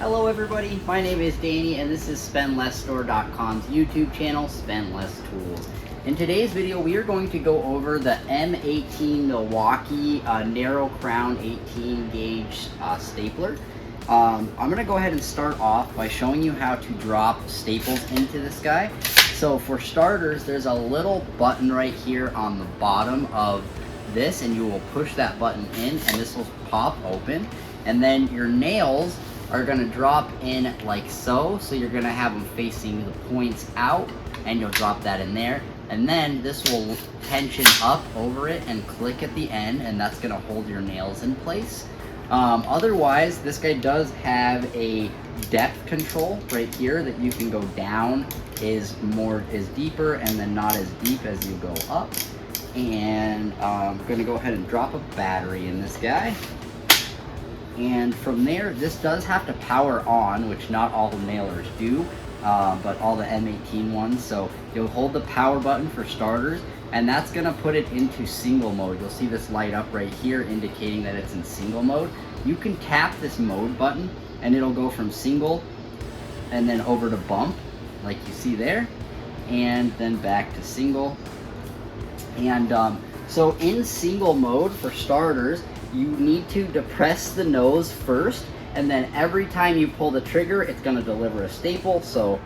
Hello everybody, my name is Danny and this is SpendLessStore.com's YouTube channel, Spend Less Tools. In today's video we are going to go over the M18 Milwaukee narrow crown 18 gauge stapler. I'm going to go ahead and start off by showing you how to drop staples into this guy. So for starters, there's a little button right here on the bottom of this, and you will push that button in and this will pop open, and then your nails are going to drop in like so. So you're going to have them facing the points out and you'll drop that in there, and then this will tension up over it and click at the end, and that's going to hold your nails in place. Otherwise, this guy does have a depth control right here that you can go down is deeper and then not as deep as you go up. And I'm going to go ahead and drop a battery in this guy. And from there, this does have to power on, which not all the nailers do, but all the M18 ones. So you'll hold the power button for starters, and that's going to put it into single mode. You'll see this light up right here indicating that it's in single mode. You can tap this mode button and it'll go from single and then over to bump like you see there, and then back to single. And so in single mode, for starters, you need to depress the nose first, and then every time you pull the trigger, it's going to deliver a staple. So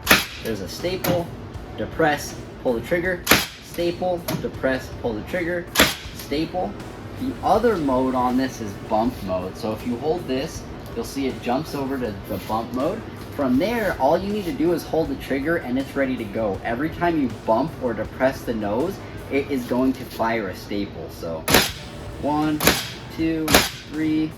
there's a staple, depress, pull the trigger, staple, depress, pull the trigger, staple. The other mode on this is bump mode. So if you hold this, you'll see it jumps over to the bump mode. From there, all you need to do is hold the trigger and it's ready to go. Every time you bump or depress the nose, it is going to fire a staple. So 1, 2, 3,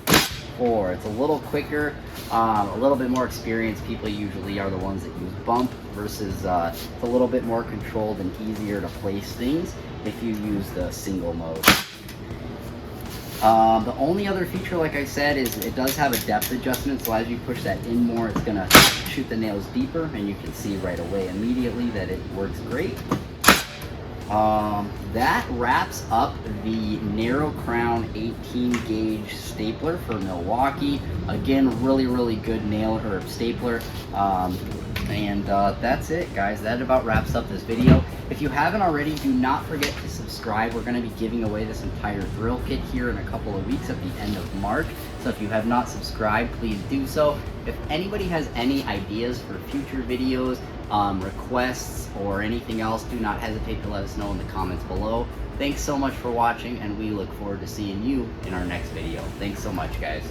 4. It's a little quicker, a little bit more experienced people usually are the ones that use bump, versus it's a little bit more controlled and easier to place things if you use the single mode. The only other feature, like I said, is it does have a depth adjustment, so as you push that in more, it's going to shoot the nails deeper, and you can see right away immediately that it works great. That wraps up the narrow crown 18 gauge stapler for Milwaukee. Again, really good nail or stapler. And that's it, guys. That about wraps up this video. If you haven't already, do not forget to subscribe. We're going to be giving away this entire drill kit here in a couple of weeks at the end of March. So if you have not subscribed, please do so. If anybody has any ideas for future videos, requests, or anything else, do not hesitate to let us know in the comments below. Thanks so much for watching, and we look forward to seeing you in our next video. Thanks so much, guys.